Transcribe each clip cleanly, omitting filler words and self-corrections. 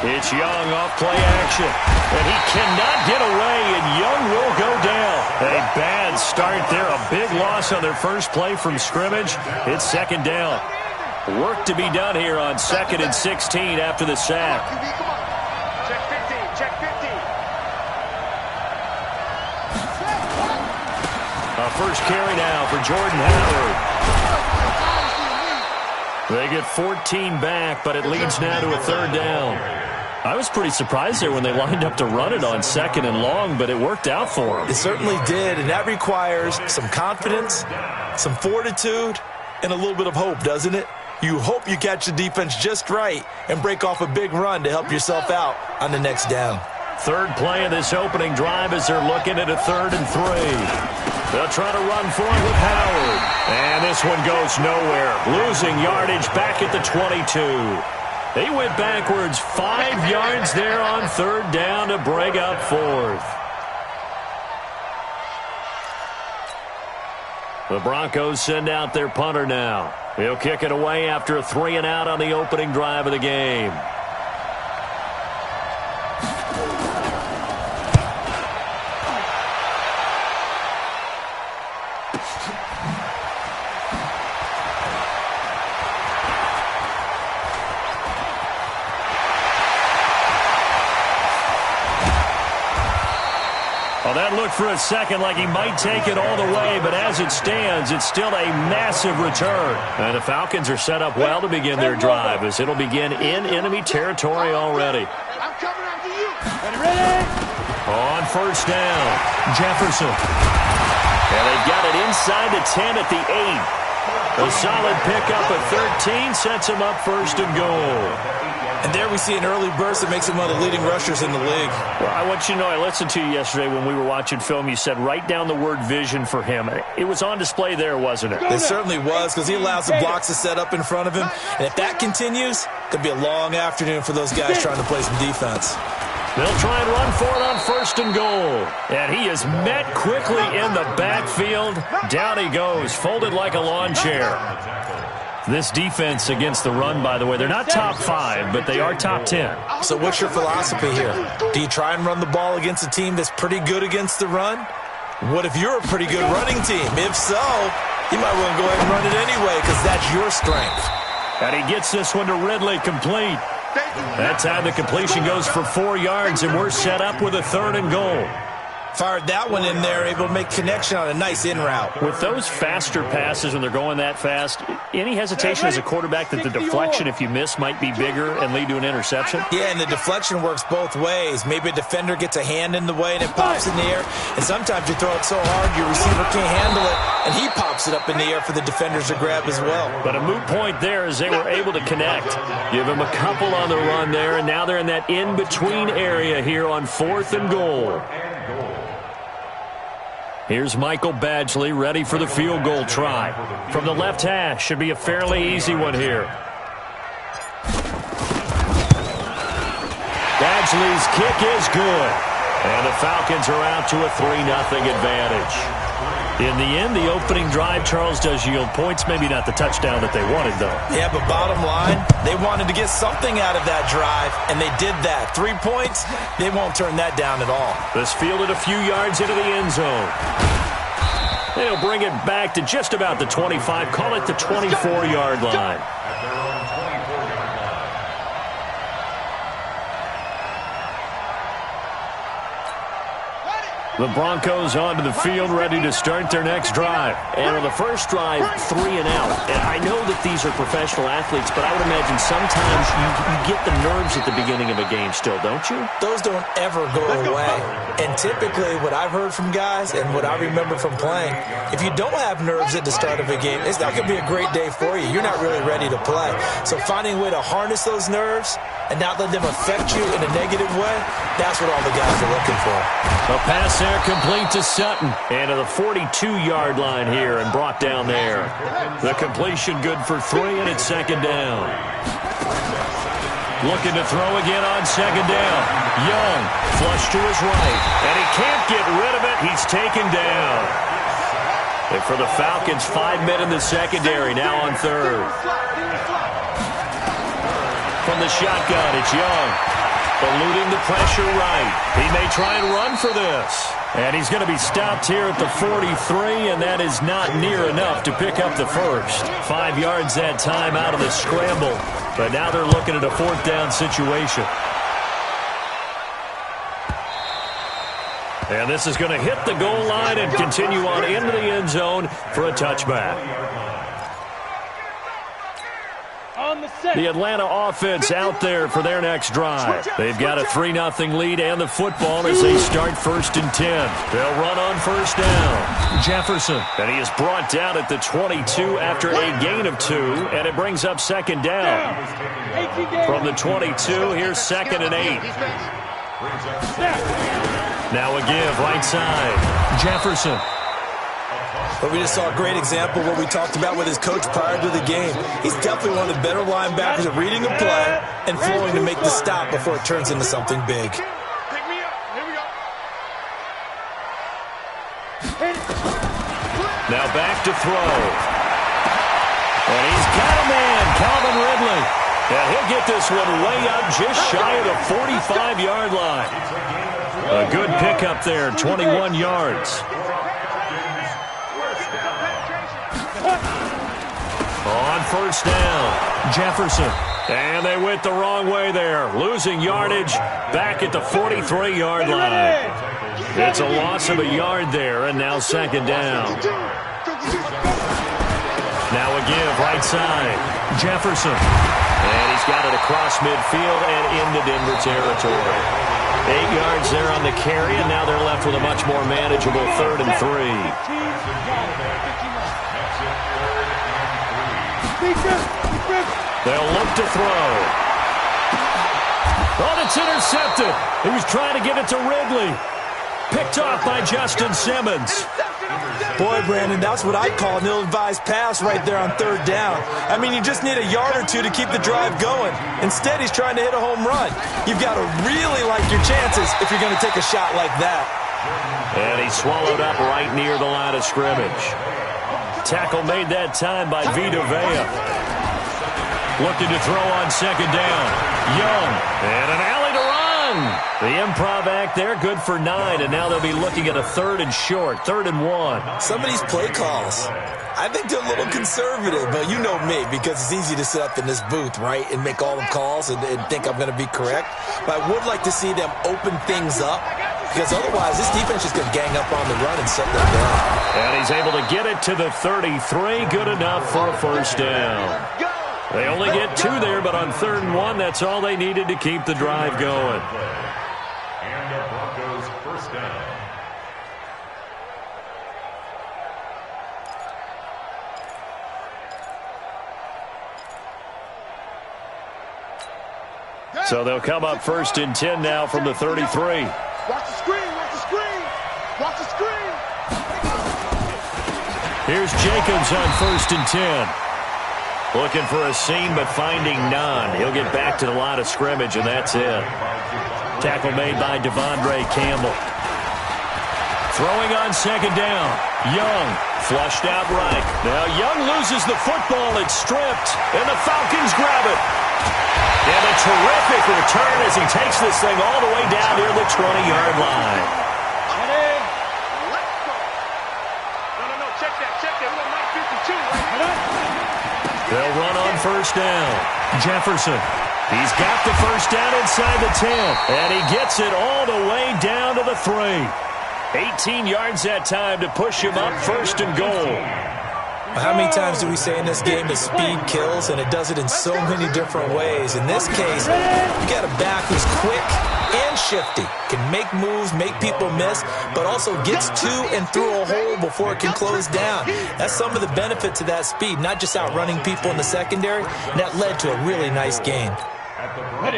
It's Young off play action. And he cannot get away, and Young will go down. A bad start there. A big loss on their first play from scrimmage. It's second down. Work to be done here on 2nd and 16 after the sack. Check 15. Check 15. A first carry now for Jordan Howard. They get 14 back, but it leads now to a 3rd down. I was pretty surprised there when they lined up to run it on 2nd and long, but it worked out for them. It certainly did, and that requires some confidence, some fortitude, and a little bit of hope, doesn't it? You hope you catch the defense just right and break off a big run to help yourself out on the next down. 3rd play of this opening drive as they're looking at a 3rd and 3. They'll try to run for it with Howard. And this one goes nowhere. Losing yardage back at the 22. They went backwards 5 yards there on 3rd down to break up 4th. The Broncos send out their punter now. He'll kick it away after a 3 and out on the opening drive of the game. That looked for a second like he might take it all the way, but as it stands, it's still a massive return. And the Falcons are set up well to begin their drive as it'll begin in enemy territory already. I'm coming after you. Ready? On 1st down, Jefferson. And they've got it inside the 10 at the 8. A solid pickup at 13 sets him up 1st and goal. And there we see an early burst that makes him one of the leading rushers in the league. Well, I want you to know, I listened to you yesterday when we were watching film. You said write down the word vision for him. It was on display there, wasn't it? It certainly was, because he allows the blocks to set up in front of him. And if that continues, it could be a long afternoon for those guys trying to play some defense. They'll try and run for it on 1st and goal. And he is met quickly in the backfield. Down he goes, folded like a lawn chair. This defense against the run, by the way, they're not top 5, but they are top 10. So what's your philosophy here? Do you try and run the ball against a team that's pretty good against the run? What if you're a pretty good running team? If so, you might want to go ahead and run it anyway because that's your strength. And he gets this one to Ridley, complete. That time the completion goes for 4 yards, and we're set up with a 3rd and goal. Fired that one in there, able to make connection on a nice in route. With those faster passes when they're going that fast, any hesitation as a quarterback that the deflection, if you miss, might be bigger and lead to an interception? Yeah, and the deflection works both ways. Maybe a defender gets a hand in the way and it pops in the air. And sometimes you throw it so hard your receiver can't handle it, and he pops it up in the air for the defenders to grab as well. But a moot point there as they were able to connect. Give him a couple on the run there, and now they're in that in-between area here on 4th and goal. Here's Michael Badgley ready for the field goal try. From the left hash, should be a fairly easy one here. Badgley's kick is good. And the Falcons are out to a 3-0 advantage. In the end, the opening drive, Charles, does yield points. Maybe not the touchdown that they wanted, though. Yeah, but bottom line, they wanted to get something out of that drive, and they did that. 3 points, they won't turn that down at all. This fielded a few yards into the end zone. They'll bring it back to just about the 25, call it the 24-yard line. The Broncos onto the field, ready to start their next drive. And on the first drive, 3 and out. And I know that these are professional athletes, but I would imagine sometimes you get the nerves at the beginning of a game still, don't you? Those don't ever go away. And typically, what I've heard from guys and what I remember from playing, if you don't have nerves at the start of a game, it's not going to be a great day for you. You're not really ready to play. So finding a way to harness those nerves and not let them affect you in a negative way, that's what all the guys are looking for. A pass there complete to Sutton. And to the 42-yard line here and brought down there. The completion good for 3, and it's 2nd down. Looking to throw again on 2nd down. Young, flush to his right. And he can't get rid of it. He's taken down. And for the Falcons, 5 men in the secondary, now on 3rd. From the shotgun, it's Young. eluding the pressure right. He may try and run for this. And he's going to be stopped here at the 43, and that is not near enough to pick up the first. 5 yards that time out of the scramble. But now they're looking at a 4th down situation. And this is going to hit the goal line and continue on into the end zone for a touchback. The Atlanta offense out there for their next drive. They've got a 3-0 lead and the football as they start 1st and 10. They'll run on 1st down. Jefferson. And he is brought down at the 22 after a gain of 2, and it brings up 2nd down. From the 22, here's 2nd and 8. Now a give right side. Jefferson. But we just saw a great example of what we talked about with his coach prior to the game. He's definitely one of the better linebackers at reading a play and flowing to make the stop before it turns into something big. Pick me up. Here we go. Now back to throw. And he's got a man, Calvin Ridley. And he'll get this one way up just shy of the 45-yard line. A good pickup there, 21 yards. On 1st down, Jefferson. And they went the wrong way there, losing yardage back at the 43-yard line. It's a loss of a yard there, and now 2nd down. Now a give right side, Jefferson. And he's got it across midfield and into Denver territory. 8 yards there on the carry, and now they're left with a much more manageable 3rd and 3. They'll look to throw. Oh, it's intercepted. He was trying to get it to Ridley. Picked off by Justin Simmons. Boy, Brandon, that's what I'd call an ill-advised pass right there on 3rd down. I mean, you just need a yard or 2 to keep the drive going. Instead, he's trying to hit a home run. You've got to really like your chances if you're going to take a shot like that. And he swallowed up right near the line of scrimmage. Tackle made that time by Vita Vea. Looking to throw on 2nd down. Young. And an alley to run. The improv act there, good for 9. And now they'll be looking at a 3rd and short. 3rd and 1. Some of these play calls, I think they're a little conservative. But you know me, because it's easy to sit up in this booth, right, and make all the calls and think I'm going to be correct. But I would like to see them open things up. Because otherwise, this defense is going to gang up on the run and set them down. And he's able to get it to the 33. Good enough for a 1st down. They only get 2 there, but on 3rd and 1, that's all they needed to keep the drive going. And the Broncos 1st down. So they'll come up 1st and 10 now from the 33. Watch the screen, watch the screen. Watch the screen. Here's Jacobs on 1st and 10. Looking for a seam, but finding none. He'll get back to the line of scrimmage, and that's it. Tackle made by Devondre Campbell. Throwing on 2nd down. Young, flushed out right. Now Young loses the football. It's stripped, and the Falcons grab it. And a terrific return as he takes this thing all the way down near the 20-yard line. No, check that. We got Mike 52 right. They'll run on 1st down. Jefferson. He's got the 1st down inside the 10. And he gets it all the way down to the 3. 18 yards that time to push him up 1st and goal. How many times do we say in this game that speed kills, and it does it in so many different ways? In this case, you got a back who's quick and shifty, can make moves, make people miss, but also gets to and through a hole before it can close down. That's some of the benefits of that speed, not just outrunning people in the secondary, and that led to a really nice gain.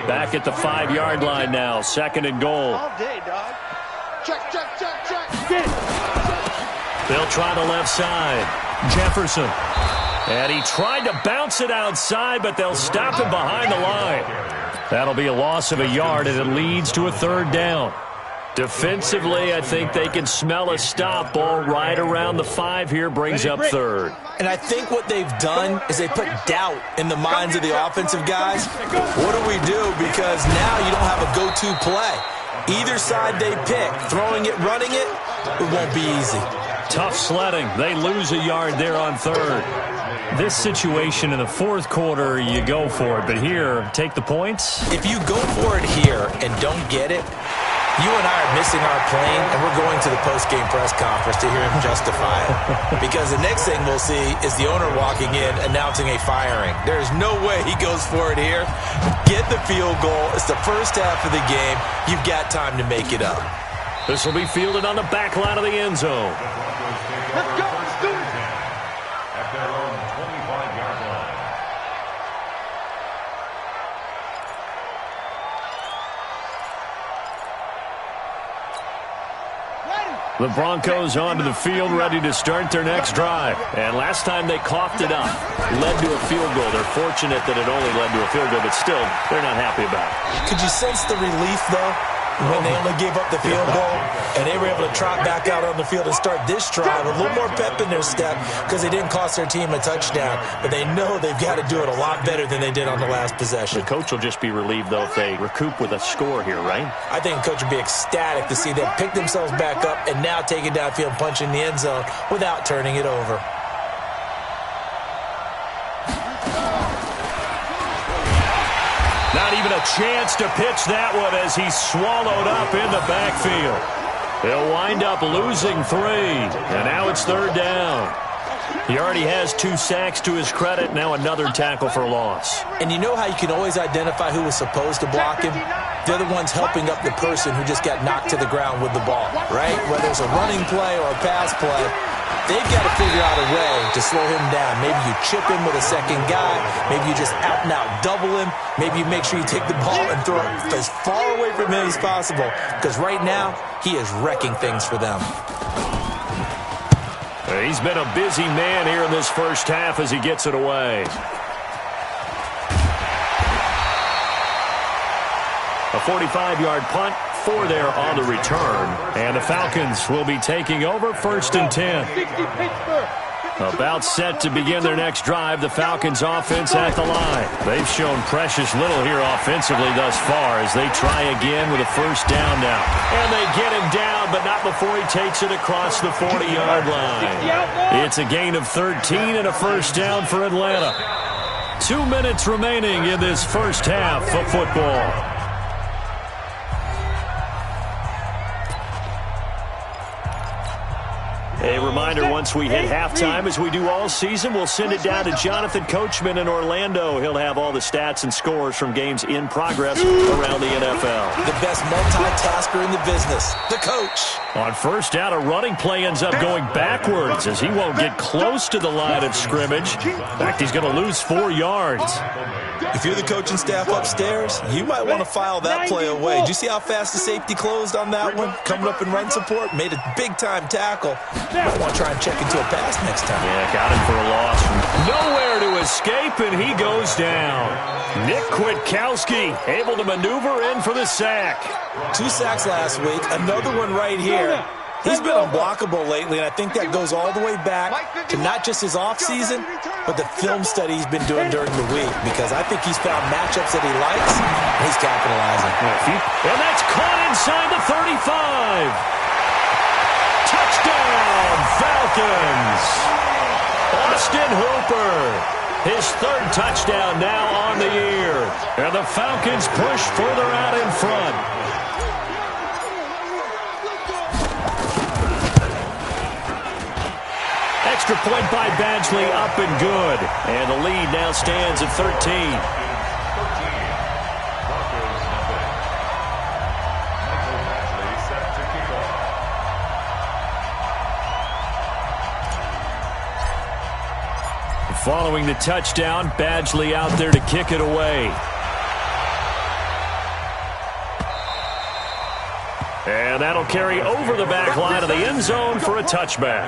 Back at the 5-yard line now, 2nd and goal. All day, dog. Check. They'll try the left side. Jefferson. And he tried to bounce it outside, but they'll stop him behind the line. That'll be a loss of a yard, and it leads to a 3rd down. Defensively, I think they can smell a stop ball right around the 5 here, brings up third. And I think what they've done is they put doubt in the minds of the offensive guys. What do we do? Because now you don't have a go-to play. Either side they pick, throwing it, running it, it won't be easy. Tough sledding. They lose a yard there on third. This situation in the fourth quarter, you go for it. But here, take the points. If you go for it here and don't get it, you and I are missing our plane, and we're going to the post-game press conference to hear him justify it. Because the next thing we'll see is the owner walking in announcing a firing. There's no way he goes for it here. Get the field goal. It's the first half of the game. You've got time to make it up. This will be fielded on the back line of the end zone. Let's go. Let's do it. At their own 25-yard line. The Broncos onto the field, ready to start their next drive. And last time they coughed it up, led to a field goal. They're fortunate that it only led to a field goal, but still, they're not happy about it. Could you sense the relief, though, when they only gave up the field goal and they were able to trot back out on the field and start this drive? A little more pep in their step because they didn't cost their team a touchdown, but they know they've got to do it a lot better than they did on the last possession. The coach will just be relieved, though, if they recoup with a score here, right? I think the coach would be ecstatic to see them pick themselves back up and now take it downfield and punch in the end zone without turning it over. Not even a chance to pitch that one as he's swallowed up in the backfield. They'll wind up losing 3, and now it's third down. He already has 2 sacks to his credit, now another tackle for loss. And you know how you can always identify who was supposed to block him? They're the ones helping up the person who just got knocked to the ground with the ball, right? Whether it's a running play or a pass play, they've got to figure out a way to slow him down. Maybe you chip him with a second guy. Maybe you just out-and-out double him. Maybe you make sure you take the ball and throw it as far away from him as possible. Because right now, he is wrecking things for them. He's been a busy man here in this first half as he gets it away. A 45-yard punt, 4 there on the return. And the Falcons will be taking over 1st and 10. About set to begin their next drive, the Falcons offense at the line. They've shown precious little here offensively thus far as they try again with a first down now. And they get him down, but not before he takes it across the 40-yard line. It's a gain of 13 and a first down for Atlanta. 2 minutes remaining in this first half of football. A reminder, once we hit halftime, as we do all season, we'll send it down to Jonathan Coachman in Orlando. He'll have all the stats and scores from games in progress around the NFL. The best multitasker in the business, the coach. On first down, a running play ends up going backwards as he won't get close to the line of scrimmage. In fact, he's going to lose 4 yards. If you're the coaching staff upstairs, you might want to file that play away. Did you see how fast the safety closed on that one? Coming up in run support, made a big-time tackle. Might want to try and check into a pass next time. Yeah, got him for a loss. Nowhere to escape, and he goes down. Nick Kwiatkowski able to maneuver in for the sack. 2 sacks last week, another one right here. He's been unblockable lately, and I think that goes all the way back to not just his offseason, but the film study he's been doing during the week, because I think he's found matchups that he likes, and he's capitalizing. And that's caught inside the 35. Touchdown, Falcons. Austin Hooper, his 3rd touchdown now on the year. And the Falcons push further out in front. Extra point by Badgley, up and good. And the lead now stands at 13. Following the touchdown, Badgley out there to kick it away. And that'll carry over the back line of the end zone for a touchback.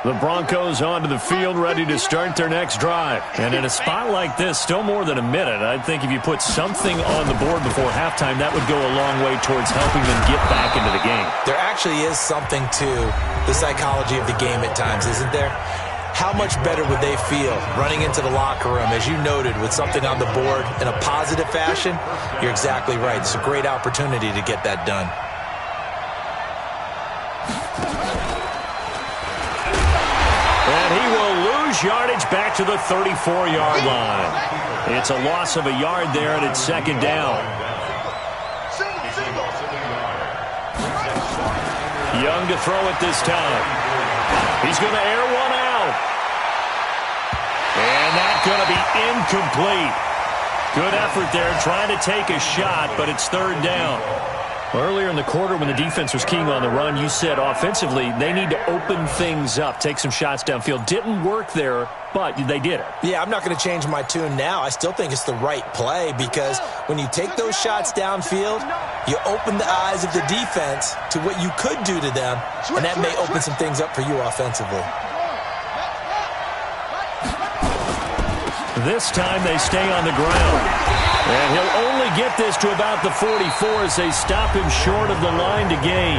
The Broncos onto the field, ready to start their next drive. And in a spot like this, still more than a minute, I think if you put something on the board before halftime, that would go a long way towards helping them get back into the game. There actually is something to the psychology of the game at times, isn't there? How much better would they feel running into the locker room, as you noted, with something on the board in a positive fashion? You're exactly right. It's a great opportunity to get that done. And he will lose yardage back to the 34-yard line. It's a loss of a yard there, and it's second down. Young to throw it this time. He's going to air one out. And that's going to be incomplete. Good effort there, trying to take a shot, but it's third down. Earlier in the quarter when the defense was keying on the run, you said offensively they need to open things up, take some shots downfield. Didn't work there, but they did it. Yeah, I'm not going to change my tune now. I still think it's the right play because when you take those shots downfield, you open the eyes of the defense to what you could do to them, and that may open some things up for you offensively. This time they stay on the ground. And he'll only get this to about the 44 as they stop him short of the line to gain.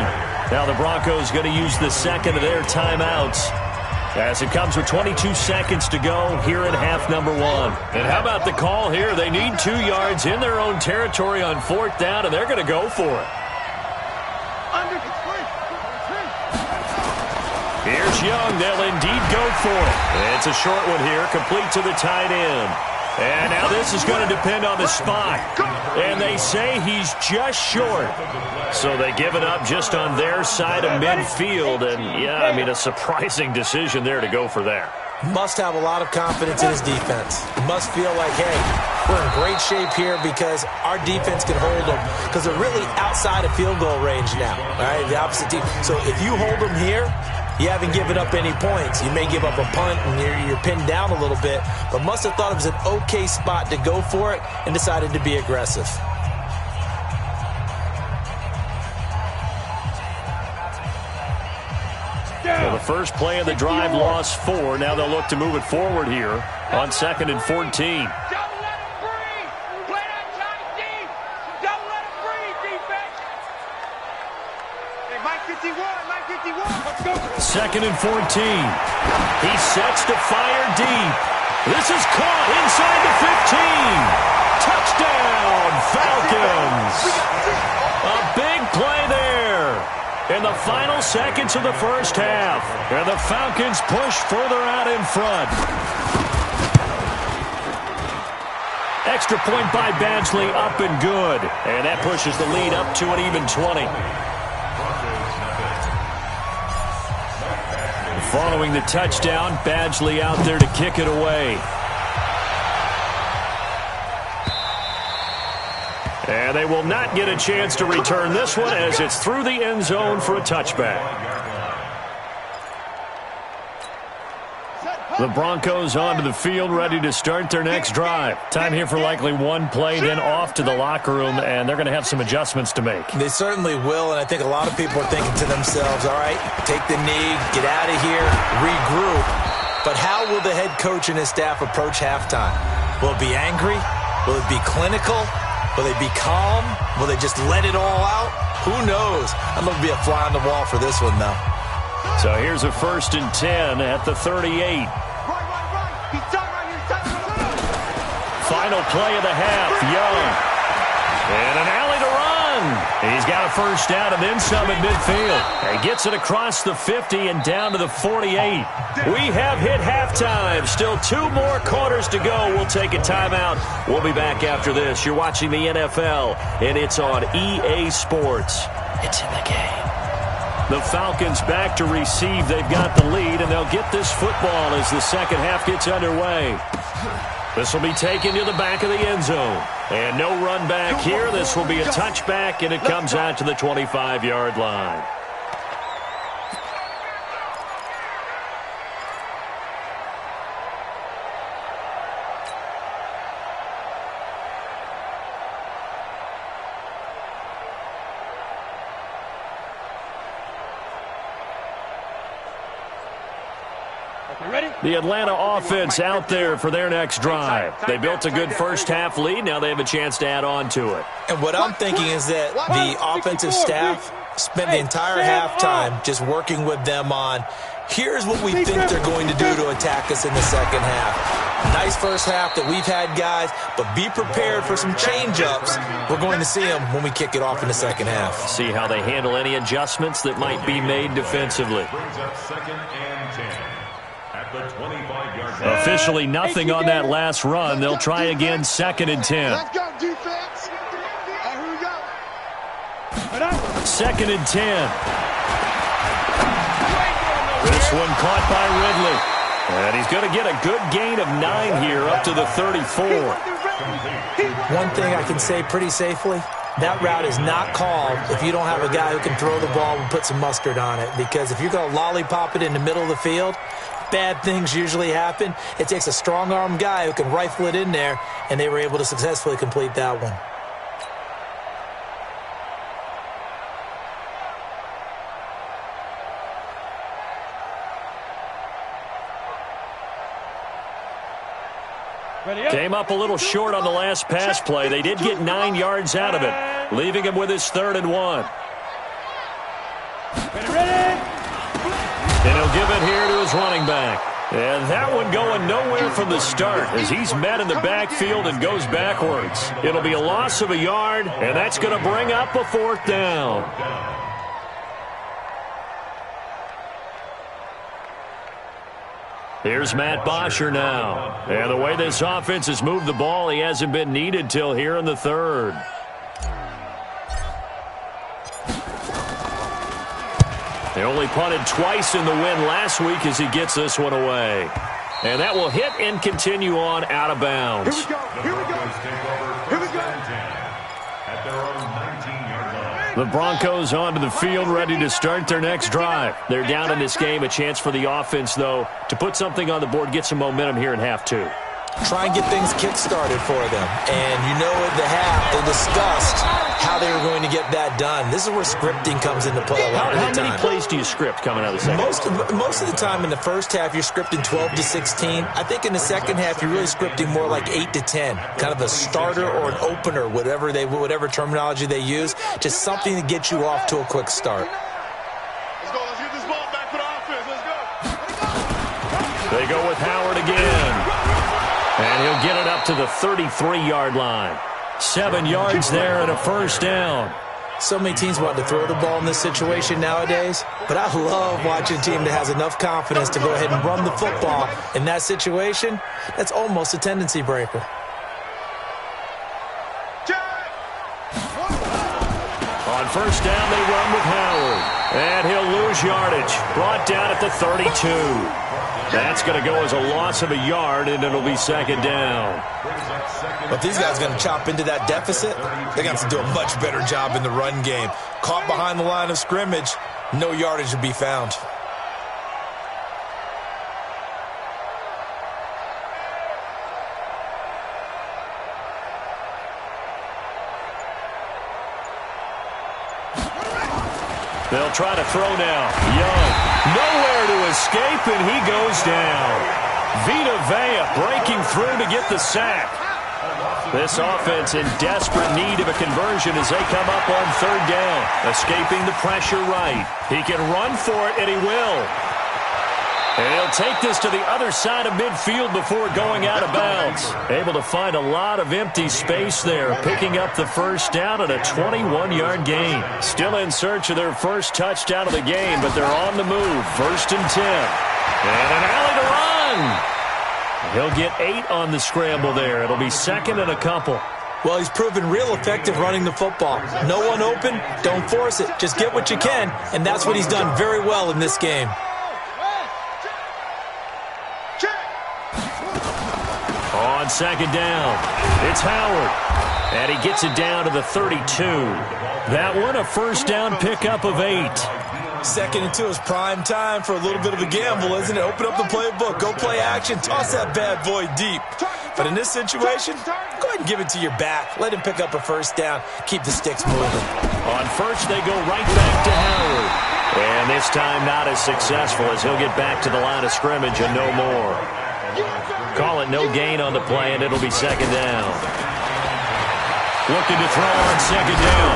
Now the Broncos going to use the second of their timeouts as it comes with 22 seconds to go here in half number one. And how about the call here? They need 2 yards in their own territory on fourth down, and they're going to go for it. Here's Young. They'll indeed go for it. It's a short one here, complete to the tight end. And now this is going to depend on the spot. And they say he's just short. So they give it up just on their side of midfield. And, yeah, I mean, a surprising decision there to go for that. Must have a lot of confidence in his defense. Must feel like, hey, we're in great shape here because our defense can hold them. Because they're really outside of field goal range now, all right, the opposite team. So if you hold them here, you haven't given up any points. You may give up a punt and you're pinned down a little bit, but must have thought it was an okay spot to go for it and decided to be aggressive. Well, the first play of the drive lost 4. Now they'll look to move it forward here on 2nd and 14. Second and 14. He sets to fire deep. This is caught inside the 15. Touchdown, Falcons. A big play there in the final seconds of the first half. And the Falcons push further out in front. Extra point by Badgley, up and good. And that pushes the lead up to an even 20. Following the touchdown, Badgley out there to kick it away. And they will not get a chance to return this one as it's through the end zone for a touchback. The Broncos onto the field, ready to start their next drive. Time here for likely one play, then off to the locker room, and they're going to have some adjustments to make. They certainly will, and I think a lot of people are thinking to themselves, all right, take the knee, get out of here, regroup. But how will the head coach and his staff approach halftime? Will it be angry? Will it be clinical? Will they be calm? Will they just let it all out? Who knows? I'm going to be a fly on the wall for this one, though. So here's a 1st and 10 at the 38. Final play of the half, Young. And an alley to run. He's got a first down and then some at midfield. He gets it across the 50 and down to the 48. We have hit halftime. Still 2 more quarters to go. We'll take a timeout. We'll be back after this. You're watching the NFL, and it's on EA Sports. It's in the game. The Falcons back to receive. They've got the lead, and they'll get this football as the second half gets underway. This will be taken to the back of the end zone. And no run back here. This will be a touchback, and it comes out to the 25-yard line. The Atlanta offense out there for their next drive. They built a good first-half lead. Now they have a chance to add on to it. And what I'm thinking is that the offensive staff spent the entire halftime just working with them on, here's what we think they're going to do to attack us in the second half. Nice first half that we've had, guys, but be prepared for some change-ups. We're going to see them when we kick it off in the second half. See how they handle any adjustments that might be made defensively. Brings up 2nd and 10 at the 25-yard line. Officially nothing on that last run. They'll try again 2nd and 10. Let's go, defense. Here we go. 2nd and 10. This one caught by Ridley. And he's going to get a good gain of 9 here up to the 34. One thing I can say pretty safely, that route is not called if you don't have a guy who can throw the ball and put some mustard on it. Because if you're going to lollipop it in the middle of the field, bad things usually happen. It takes a strong-arm guy who can rifle it in there, and they were able to successfully complete that one. Came up a little short on the last pass play. They did get 9 yards out of it, leaving him with his 3rd and 1. And he'll give it here to his running back. And that one going nowhere from the start as he's met in the backfield and goes backwards. It'll be a loss of a yard, and that's going to bring up a 4th down. Here's Matt Bosher now. And the way this offense has moved the ball, he hasn't been needed till here in the 3rd. They only punted twice in the win last week as he gets this one away. And that will hit and continue on out of bounds. Here we go. Here we go. Here we go. At their own 19-yard line. The Broncos onto the field, ready to start their next drive. They're down in this game. A chance for the offense, though, to put something on the board, get some momentum here in half 2. Try and get things kick-started for them. And you know at the half, they discussed how they were going to get that done. This is where scripting comes into play a lot of the time. How many plays do you script coming out of the second? Most of the time in the first half, you're scripting 12 to 16. I think in the second half, you're really scripting more like 8 to 10. Kind of a starter or an opener, whatever terminology they use. Just something to get you off to a quick start. Let's go. Let's get this ball back for the offense. Let's go. They go with Howard again. And he'll get it up to the 33-yard line. 7 yards there and a 1st down. So many teams want to throw the ball in this situation nowadays, but I love watching a team that has enough confidence to go ahead and run the football. In that situation, that's almost a tendency breaker. On 1st down, they run with Howard. And he'll lose yardage. Brought down at the 32. That's going to go as a loss of a yard, and it'll be 2nd down. But these guys are going to chop into that deficit. They're going to have to do a much better job in the run game. Caught behind the line of scrimmage, no yardage to be found. They'll try to throw now. Young, nowhere to escape, and he goes down. Vita Vea breaking through to get the sack. This offense in desperate need of a conversion as they come up on 3rd down. Escaping the pressure right. He can run for it, and he will. And he'll take this to the other side of midfield before going out of bounds. Able to find a lot of empty space there, picking up the 1st down and a 21-yard gain. Still in search of their first touchdown of the game, but they're on the move. 1st and 10. And an alley to run. He'll get 8 on the scramble there. It'll be 2nd and a couple. Well, he's proven real effective running the football. No one open, don't force it. Just get what you can, and that's what he's done very well in this game. On 2nd down, it's Howard. And he gets it down to the 32. That one a 1st down pickup of 8. 2nd and 2 is prime time for a little bit of a gamble, isn't it? Open up the playbook, go play action, toss that bad boy deep. But in this situation, go ahead and give it to your back. Let him pick up a first down. Keep the sticks moving. On first, they go right back to Howard. And this time not as successful as he'll get back to the line of scrimmage and no more. Call it no gain on the play, and it'll be second down. Looking to throw on second down.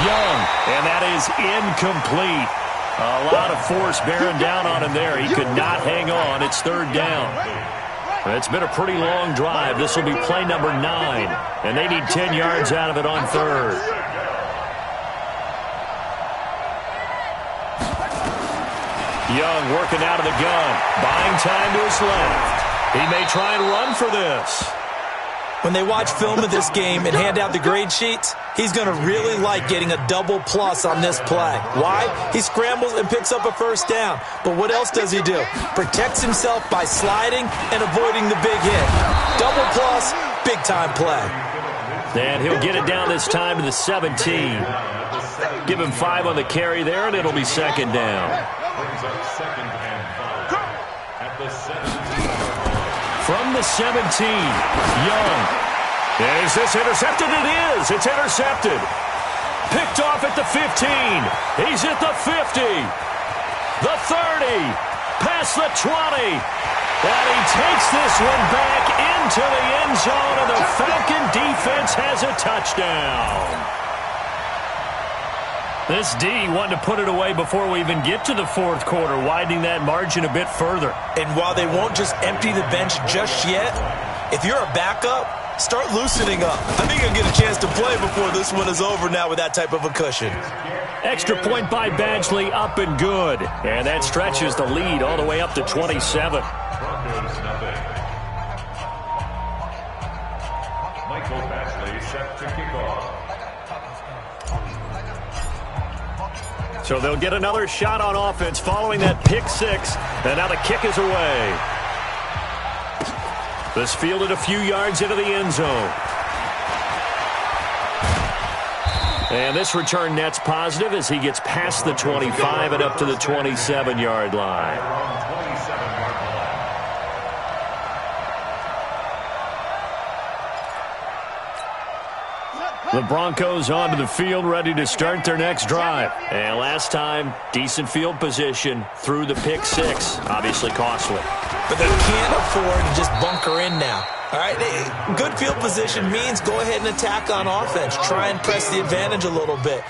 Young, and that is incomplete. A lot of force bearing down on him there. He could not hang on. It's third down. It's been a pretty long drive. This will be play number 9, and they need 10 yards out of it on third. Young working out of the gun, buying time to his left. He may try and run for this. When they watch film of this game and hand out the grade sheets, he's going to really like getting a double plus on this play. Why? He scrambles and picks up a first down. But what else does he do? Protects himself by sliding and avoiding the big hit. Double plus, big time play. And he'll get it down this time to the 17. Give him 5 on the carry there, and it'll be second down. From the 17, Young. Is this intercepted? It is. It's intercepted. Picked off at the 15. He's at the 50. The 30. Past the 20. And he takes this one back into the end zone, and the Falcon defense has a touchdown. This D wanted to put it away before we even get to the fourth quarter, widening that margin a bit further. And while they won't just empty the bench just yet, if you're a backup, start loosening up. I think you'll get a chance to play before this one is over now with that type of a cushion. Extra point by Badgley, up and good. And that stretches the lead all the way up to 27. Michael Badgley set to kick off. So they'll get another shot on offense following that pick 6. And now the kick is away. This fielded a few yards into the end zone. And this return net's positive as he gets past the 25 and up to the 27-yard line. The Broncos onto the field, ready to start their next drive. And last time, decent field position through the pick 6. Obviously costly. But they can't afford to just bunker in now. All right, good field position means go ahead and attack on offense. Try and press the advantage a little bit.